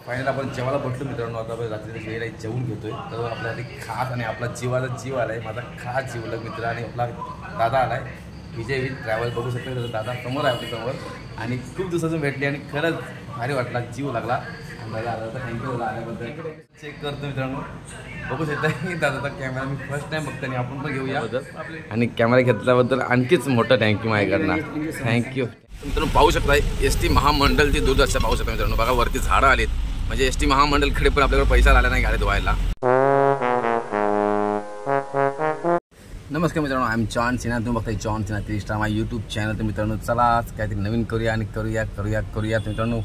Final आपण जेवायला बसलो मित्रांनो. आता आपण रात्रीच्या वेळेला जेवून घेतोय. तर आपल्यासाठी खास आणि आपला जीवाचा जीव आलाय, माझा खास जीवलग मित्र आणि आपला दादा आलाय विजय विथ ट्रॅव्हल. बघू शकतो दादा समोर आहे आपल्या समोर आणि खूप दिवसातून भेटली आणि खरंच भारी वाटला, जीव लागला. आणि दादा आला तर थँक्यू दादा आल्याबद्दल. चेक करतो मित्रांनो, बघू शकता की दादाचा कॅमेरा मी फर्स्ट टाइम बघतो आणि आपण पण घेऊया आणि कॅमेरा घेतल्याबद्दल आणखीच मोठं थँक्यू माझ्याकडनं. थँक्यू. मित्रांनो पाहू शकता एस.टी. महामंडळची दूध असं पाहू शकता मित्रांनो. बघा वरती झाडं आलीत, म्हणजे एस.टी. महामंडळकडे पण आपल्याकडे पैसा आला नाही गाडी धुवायला. नमस्कार मित्रांनो, आय एम जॉन सिन्हा. तुम्ही बघताय जॉन सिन्हा 3 स्टार माझ्या यूट्यूब चॅनल. तर मित्रांनो चला काहीतरी नवीन करूया आणि करूया. तर मित्रांनो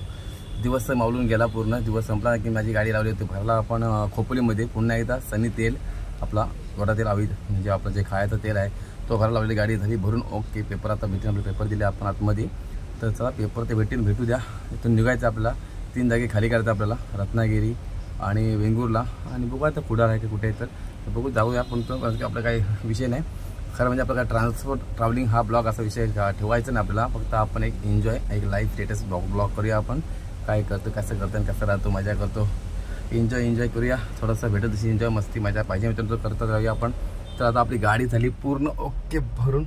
दिवस मावळून गेला, पूर्ण दिवस संपला की माझी गाडी लावली होती भरला आपण खोपोलीमध्ये. पुन्हा एकदा सनी तेल आपला गोडा तेल हवी, म्हणजे आपलं जे खायचं तेल आहे तो भरायला लावलेली गाडी झाली भरून. ओके पेपर आता भेटून, आपले पेपर दिले आपण आतमध्ये. तर चला पेपर ते भेटू द्या. इथून निघायचं आपल्याला. 3 जागे खाली करायचं आपल्याला, रत्नागिरी आणि वेंगुर्ला आणि बघू आता पुढं आहे की कुठे आहे. तर बघू जाऊया आपण. तो आपला काही विषय नाही खरं, म्हणजे आपला काय ट्रान्सपोर्ट हा ब्लॉग असा विषय ठेवायचा नाही आपल्याला. फक्त आपण एक एन्जॉय, एक लाईफ स्टेटस ब्लॉग करूया. आपण काय करतो, कसं करतो आणि कसं राहतो, मजा करतो, एन्जॉय करूया. थोडंसं भेटत तशी एन्जॉय मस्ती मजा पाहिजे मित्रांनो करत राहूया आपण. तर आता आपली गाडी झाली पूर्ण ओके भरून.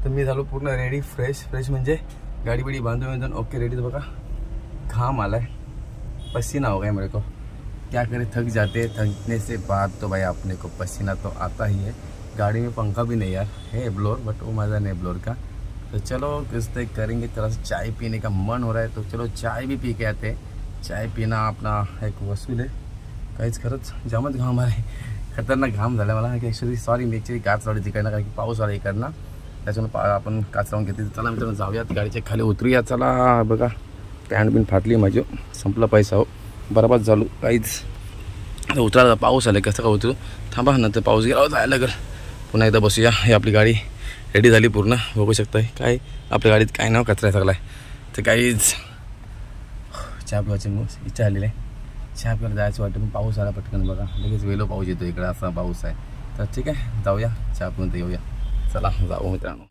तर मी झालो पूर्ण रेडी, फ्रेश म्हणजे गाडी बिडी बांधून एकदम ओके रेडी. बघा घाम आला है, पसीना हो गया मेरे को, क्या करे थक जाते, थकने से बाद तो भाई अपने को पसीना तो आता ही है. गाड़ी में पंखा भी नहीं यार है ब्लोर, बट वो मज़ा नहीं ब्लोर का. तो चलो किस तक करेंगे. थोड़ा सा चाय पीने का मन हो रहा है, तो चलो चाय भी पी के आते हैं. चाय पीना अपना एक वसूल आहे. काहीच खरंच जामच घाम आहे, खतरनाक घाम झाला मला. ॲक्च्युली सॉरी मी काच लावली तिकडनं, कारण की पाऊस आला इकडनं, त्याच्यामुळे आपण काच लावून घेतली. चला मित्रांनो जाऊयात गाडीच्या खाली उतरूया. चला बघा पॅन्ट बिन फाटली माझी, संपला पैसा हो, बरोबर झालो काहीच. आता उतरायला पाऊस आला, कसं का उतरू, थांबा नंतर पाऊस गेला जायला लागेल. पुन्हा एकदा बसूया. हे आपली गाडी रेडी झाली पूर्ण, बघू शकता. काय आपल्या गाडीत काय नाव कचरा सगळा आहे. तर काहीच चहा पिवायची इच्छा आलेली आहे, चहा प्यायला जायचं वाटतं पण पाऊस आला पटकन. बघा लगेच वेलो पाऊस येतो इकडं, असा पाऊस आहे. तर ठीक आहे जाऊया, चहा पिऊन तर येऊया. चला जाऊ मित्रांनो.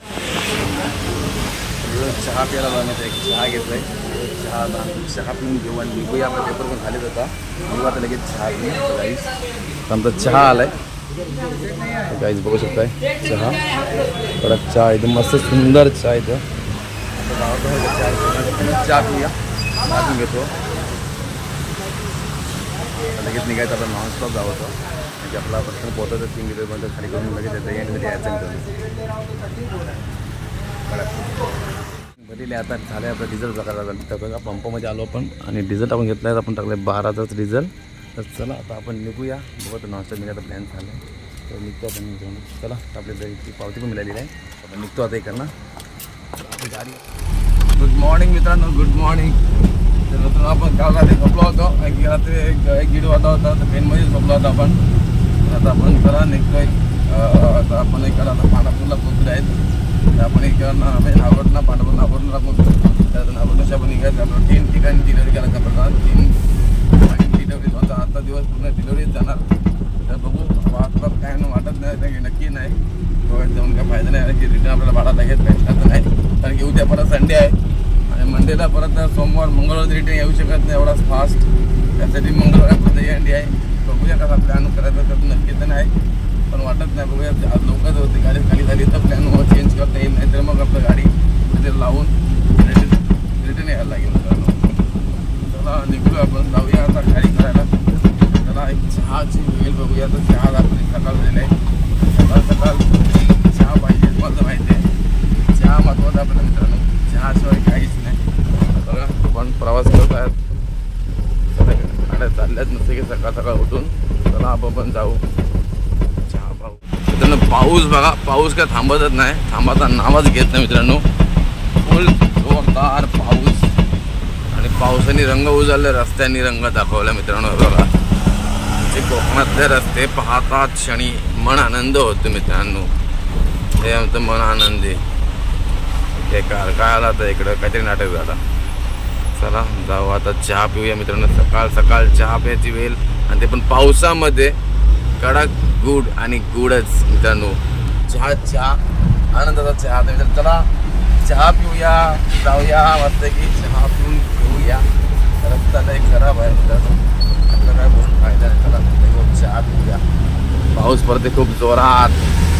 चहा प्यायला जाऊन एक चहा घेतला आहे. चहा पिऊन घेऊ आणि निघूया. आपला पेपर पण खालीच होता, निघू आता लगेच चहा पिऊन. गाईस आमचा चहा आला आहे गाईस, बघू शकताय. चहा कडक चहा एकदम मस्त सुंदर चहा इथं. चहा पिऊया, चहा पिऊन घेतो. लगेच निघायचं आपण नॉनस्टॉप जावं होतं, म्हणजे आपला पटकन पोहताचं 3 किलोमीटर खाली करून लगेच येतं एंडमध्ये यायचं मित्रांनो. भरलेले आता झालं आपलं डिझेल प्रकार. तर बघा पंपामध्ये आलो आपण आणि डिझेल टाकून घेतला आहे आपण, टाकलं 12च डिझेल. तर चला आता आपण निघूया. बघा नॉनस्टॉप निघायचा प्लॅन झाला आहे, तर निघतो आपण निघून. चला आपल्याला इतकी पावती पण मिळालेली आहे, आपण निघतो आता इकडनं गाडी. गुड मॉर्निंग मित्रांनो, गुड मॉर्निंग. तर मित्रांनो आपण काल रात्री झोपलो होतो, रात्री एक दीड वाजता होता, तर ट्रेनमध्ये झोपलो होतो आपण. आता आपण चला निघतोय. आता आपण इकडं आता पांढरपूरला पोहोचले आहेत. तर आपण इकडनं आम्ही नागोरला नागोरला पोहोचतो. तर नागोरला आपण निघायचं. आपलं 3 ठिकाणी डिलिव्हरी करायचं आपल्याला. 3 डिलिव्हरी होता, आता दिवस पूर्ण डिलिव्हरीच जाणार. तर बघू आता काय वाटत नाही, नक्की नाही गोव्यात जाऊन काय फायदा नाही, की रिटर्न आपल्याला भाडा लागेल पैशाचं नाही. कारण की उद्या परत संडे आहे आणि मंडेला परत सोमवार मंगळवार रिटर्न येऊ शकत नाही एवढाच फास्ट. त्यासाठी मंगळवार आपलं दहीहंडी आहे. बघूया कसा प्लॅन करायचा, तर नक्की तर नाही पण वाटत नाही. बघूया आज लवकरच होते, गाडी खाली झाली तर प्लॅन चेंज करता येईल, नाही तर मग आपलं गाडी तिथे लावून रिटर्न यायला लागेल. चला निघूया आपण, जाऊया आता गाडी करायला. चला एक चहाची वेळ बघूया. तर चहा आपली सकाळ झालेला आहे, सकाळ चहा पाहिजे, मला माहिती आहे चहा महत्त्वाचा आपल्याला मित्रांनो, चहाशिवाय काहीच नाही. बघा पण प्रवास करत आहेत, गाड्या चालल्याच नसते की सकाळ उठून. चला आपण पण जाऊ चहा पाहू. मित्रांनो पाऊस बघा, पाऊस काय थांबतच नाही, थांबाचा नावच घेत नाही मित्रांनो. फुल जोरदार पाऊस आणि पावसाने रंग उजळले, रस्त्यांनी रंग दाखवला मित्रांनो. बघा जे कोकणातले रस्ते पाहतात क्षणी मन आनंद होतो मित्रांनो. हे आमचं मन आनंदी बेकार. काय आला तर इकडं काहीतरी नाटक झाला. चला जाऊ आता चहा पिऊया मित्रांनो. सकाळ चहा प्यायची वेळ आणि ते पण पावसामध्ये. कडक गुड आणि गुडच मित्रांनो. चहा आनंदाचा चहा. मित्रांनो चला चहा पिऊया, जाऊया मस्त की चहा पिऊन घेऊया. रस्ता लय खराब आहे मित्रांनो. पडते खूप जोरात.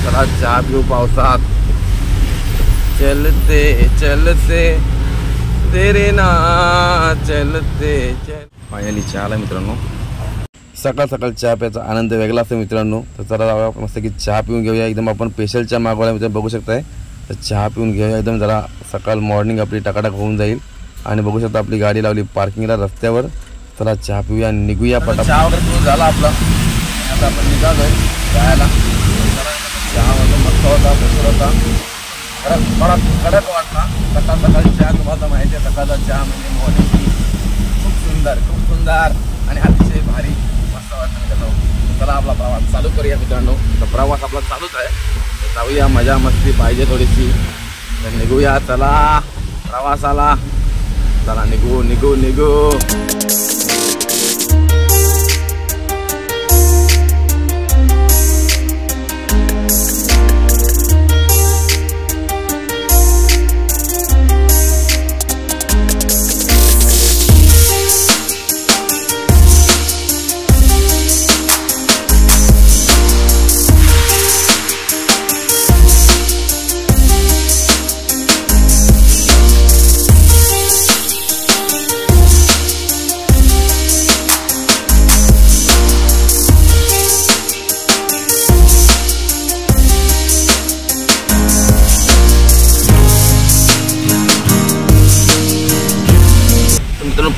चला चहा पिऊ पावसात. चलते चलते तेरे ना चलते चल. फायनली चहा आला मित्रांनो. सकाळ सकाळ चहा प्यायचा आनंद वेगळा असतो मित्रांनो. तर चला आपण मस्त की चहा पिऊन घेऊया. एकदम आपण स्पेशल चहा मागवला मित्रांनो, बघू शकताय. तर चहा पिऊन घेऊया एकदम. जरा सकाळ मॉर्निंग आपली टकाटक होऊन जाईल. आणि बघू शकता आपली गाडी लावली पार्किंगला रस्त्यावर. चला चहा पिऊया आणि निघूया पटापट. चहा वगैरे पिऊन झाला आपला. आता आपण निघालोय जायला. चहा वगैरे मस्त होता, भरपूर होता. थोडा कडक वाटला. सकाळ सकाळी चहा तुम्हाला माहिती आहे, सकाळचा चहा म्हणजे मॉर्निंग खूप सुंदर आणि अतिशय भारी मस्त वाटतं मित्रांनो. चला आपला प्रवास चालू करूया मित्रांनो. तर प्रवास आपला चालूच आहे. जाऊया, मजा मस्ती पाहिजे थोडीशी. तर निघूया चला प्रवासाला. चला निघू निघू निघू.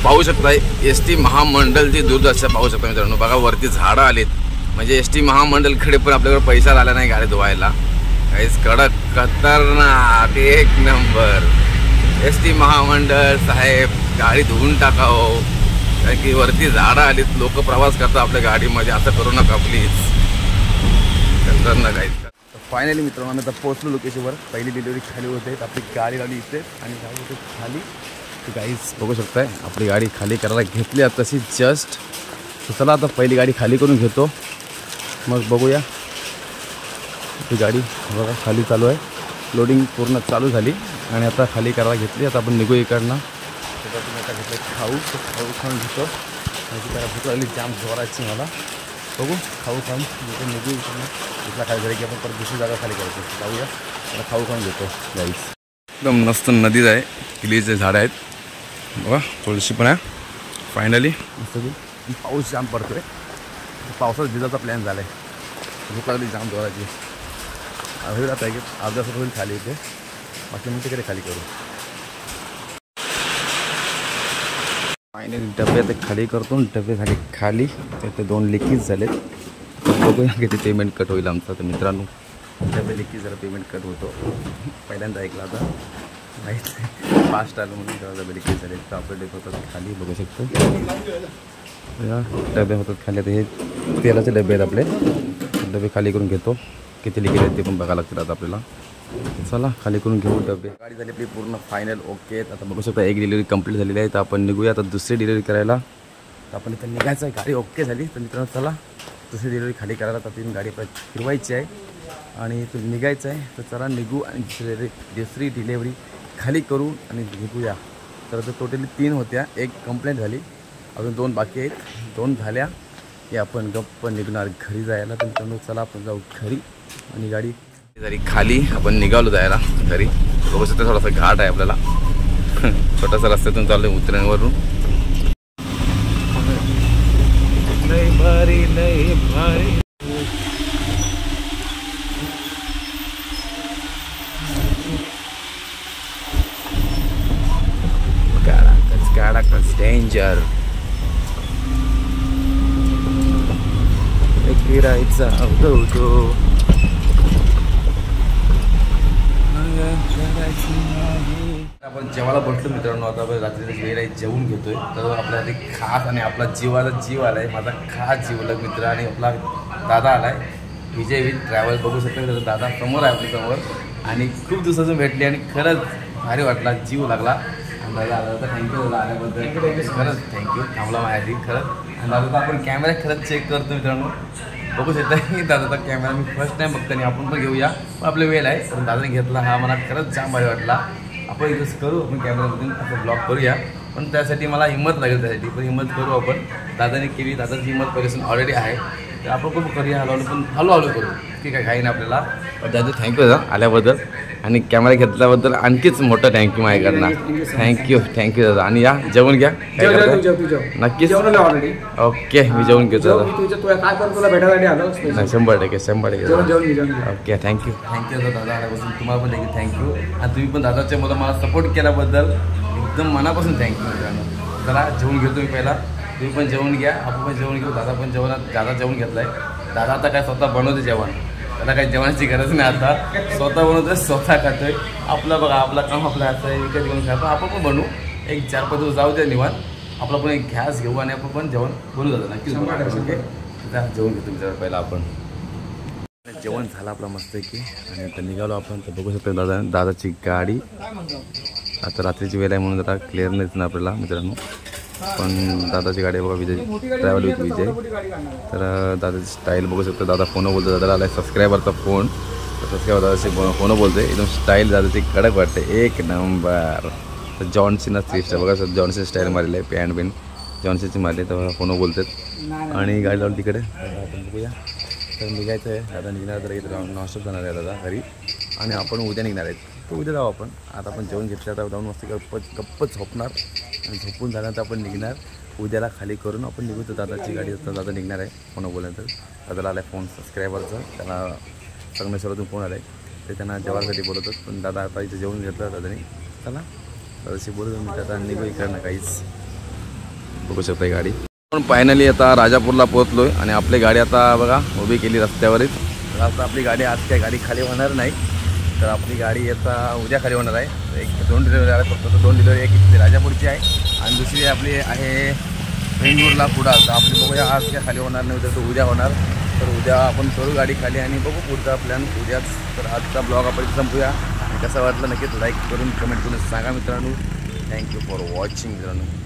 पाहू शकता एस टी महामंडळची दूरदर्शा पाहू शकता मित्रांनो. बघा वरती झाडं आलीत, म्हणजे एस टी महामंडळकडे पण आपल्याकडे पैसा आला नाही गाडी धुवायला. काहीच कडक खतरनाक एक नंबर एस टी महामंडळ साहेब. गाडी धुवून टाकावं, कारण की वरती झाडं आलीत. लोक प्रवास करतात आपल्या गाडीमध्ये. असं करू नका प्लीज. खतरनाक आहे. फायनली मित्रांनो आम्ही आता पोहोचलो लोकेशनवर. पहिली डिलिव्हरी खाली होते. आपली गाडी लावली इथे आणि गाडी होते खाली. गाईज बघू शकताय आपली गाडी खाली करायला घेतली आहे तशी जस्ट. तर चला आता पहिली गाडी खाली करून घेतो, मग बघूया. ती गाडी बघा खाली चालू आहे. लोडिंग पूर्ण चालू झाली आणि आता खाली करायला घेतली. आता आपण निघू इकडनं. त्याच्यातून आता घेतलं खाऊ. तर खाऊ खाऊन घेतो. म्हणजे त्याला भूक लागली जाम जोराची मला. बघू खाऊ खाऊन निघू इकडनं. इथला खाली झाली की आपण परत दुसरी जागा खाली करतो. जाऊया त्याला खाऊ खाऊन घेतो. गाईज एकदम मस्त नदीच आहे. किलीचे झाडं आहेत बघा, थोडीशी पण आहे. फायनली मस्त पाऊस जाम पडतो आहे. पावसात भिजायचा प्लॅन झाला आहे. भूक लागली जाम जोराची. होईल आता की अर्धा तास होईल खाली इथे. बाकी मग तिकडे खाली करू. फायनली डबे आता खाली करतो. डबे झाले खाली. ते 2 लिकीज झालेत. बघूया किती पेमेंट कट होईल आमचा. तर मित्रांनो डबे लिकीज जरा पेमेंट कट होतो. पहिल्यांदा ऐकला आता माहीत फास्ट आलं म्हणून तेव्हा डबे लिकेज झाले. तर आपले डबे होतात खाली बघू शकतो. या डबे होतात खाली. आता हे तेलाचे डबे आहेत आपले. डबे खाली करून घेतो. किती लिकेज आहेत ते पण बघायला लागतील आता आपल्याला. चला खाली करून घेऊ डबे. गाडी झाली आपली पूर्ण फायनल ओके. आता बघू शकता एक डिलिव्हरी कंप्लीट झालेली आहे. तर आपण निघूया आता दुसरी डिलिव्हरी करायला. तर आपण इथं निघायचं आहे. गाडी ओके झाली. तर मित्रांनो चला दुसरी डिलिव्हरी खाली करायला. तर तीन गाडी फिरवायची आहे आणि तो निघायचं आहे. तर चला निघू आणि दुसरी डिलिव्हरी खाली करू आणि निघूया. तर आता टोटली 3 होत्या. एक कंप्लेंट झाली, अजून 2 बाकी आहेत. 2 झाल्या की आपण गप्प निघणार घरी जायला. तर मित्रांनो चला आपण जाऊ घरी. आणि गाडी झाली खाली. आपण निघालो जायला घरी. बघू शकता थोडासा घाट आहे आपल्याला. छोटासा रस्त्यातून चालू आहे उतरणीवरून. लय भारी लय भारी. डेंजर फिरायचा होतो. आपण जेवायला बसलो मित्रांनो. आता आपण रात्रीची वेळ आहे, जेवून घेतोय. तर आपल्याला खास आणि आपला जीवाचा जीव आला आहे. माझा खास जीवलग मित्र आणि आपला दादा आला आहे. विजय विथ ट्रॅव्हल बघू शकता. त्याचा दादा समोर आहे आपल्या समोर. आणि खूप दिवसातून भेटली आणि खरंच भारी वाटला, जीव लागला. दादा आला तर थँक्यू दादा आल्याबद्दल. खरंच थँक्यू. थांबला माझ्यासाठी खरंच. आणि दादा आपण कॅमेरा खरंच चेक करतो मित्रांनो. बघू शकता की दादाचा कॅमेरा मी फर्स्ट टाईम बघतो आणि आपण पण घेऊया. पण आपलं वेळ आहे. पण दादाने घेतला हा मला खरंच जाम भारी वाटला. आपण यूज करू, आपण कॅमेरामधून असं ब्लॉग करूया. पण त्यासाठी मला हिंमत लागेल. त्यासाठी पण हिंमत करू आपण. दादाने केली. दादाची हिंमत पहिल्यापासून ऑलरेडी आहे. तर आपण खूप करूया हळूहळू, पण हळूहळू करू की काय काही नाही आपल्याला. दादा थँक्यू दादा आल्याबद्दल आणि कॅमेरा घेतल्याबद्दल आणखीच मोठं थँक्यू माझ्याकडनं. थँक्यू दादा. आणि या जेवण घ्या काय करता नक्कीच. ओके मी जेवण घेतो दादा. 100% ओके थँक्यू दादा आल्याबद्दल तुम्हाला पण देखील थँक्यू. आणि तुम्ही पण दादाचे मला सपोर्ट केल्याबद्दल एकदम मनापासून थँक्यू मित्रांनो. चला जेवण घेतो मी पहिला, तुम्ही पण जेवण घ्या, आपण पण जेवण घेऊ. दादा पण दादा जेवण घेतलं आहे. दादा आता काय स्वतः बनवते जेवण, त्याला काही जेवणाची गरज नाही. आता स्वतः बनवतोय स्वतः खातोय. आपलं बघा आपलं काम आपलं असं आहे, विकत घेऊन खातो. आपण पण बनवू एक 4-5 दिवस जाऊ द्या निवांत. आपला पण एक गॅस घेऊ आणि आपण पण जेवण बनवू जातो नक्कीच. जेवण घेतो मित्रांनो पहिला आपण. जेवण झालं आपलं मस्त की आणि आता निघालो आपण. तर बघू शकतो दादाची गाडी. आता रात्रीची वेळ आहे म्हणून जरा क्लिअर नाहीच ना आपल्याला मित्रांनो, पण दादाची गाडी बघा विजय ट्रॅव्हल विथ विजय. तर दादाची स्टाईल बघू शकतो. दादा फोन बोलतो, दादाला आला सबस्क्रायबरचा फोन. तर सबस्क्रायबर दादाशी फोन बोलते, एकदम स्टाईल दादाची कडक वाटते एक नंबर. तर जॉन्सन स्ट्रीट बघा सर, जॉन्सन स्टाईल मारलेलं आहे, पॅन्ट बिन जॉन्सनची मारली. तर फोन बोलतात आणि गाडी लावली तिकडे. आपण बघूया. तर निघायचं आहे दादा, निघणार तर इथं नॉनस्टॉप जाणार आहे दादा घरी आणि आपण उद्या निघणार आहेत. तर उद्या जाऊ आपण. आता आपण जेवण घेतलं तर जाऊन मस्त गप्पच झोपणार आणि झोपून झाल्यानंतर आपण निघणार. उद्याला खाली करून आपण निघू. तर दादाची गाडी असतं, दादा निघणार आहे. फोन बोलल्यानंतर दादाला आला आहे फोन सबस्क्रायबरचा. त्याला संगमेश्वरातून फोन आला आहे, ते त्यांना जेवणासाठी बोलवतात. पण दादा आता इथे जेवण घेतलं दादाने. चला दादाशी बोलतो मी, आता निघू इकडनं काहीच. बघू शकता ही गाडी. आपण फायनली आता राजापूरला पोहोचलो आहे आणि आपली गाडी आता बघा उभी केली रस्त्यावरच. तर आता आपली गाडी आज काय गाडी खाली होणार नाही. तर आपली गाडी आता उद्या खाली होणार आहे. 2 डिलिव्हरी आहे फक्त. 2 डिलिव्हरी, एक राजापूरची आहे आणि दुसरी आपली आहे बेंगळूरला पुढं. तर आपली बघूया आज काय खाली होणार नाही, तर उद्या होणार. तर उद्या आपण करू गाडी खाली आणि बघू पुढचा प्लॅन उद्याच. तर आजचा ब्लॉग आपण संपूया. कसं वाटलं नक्कीच लाईक करून कमेंट करून सांगा मित्रांनो. थँक्यू फॉर वॉचिंग मित्रांनो.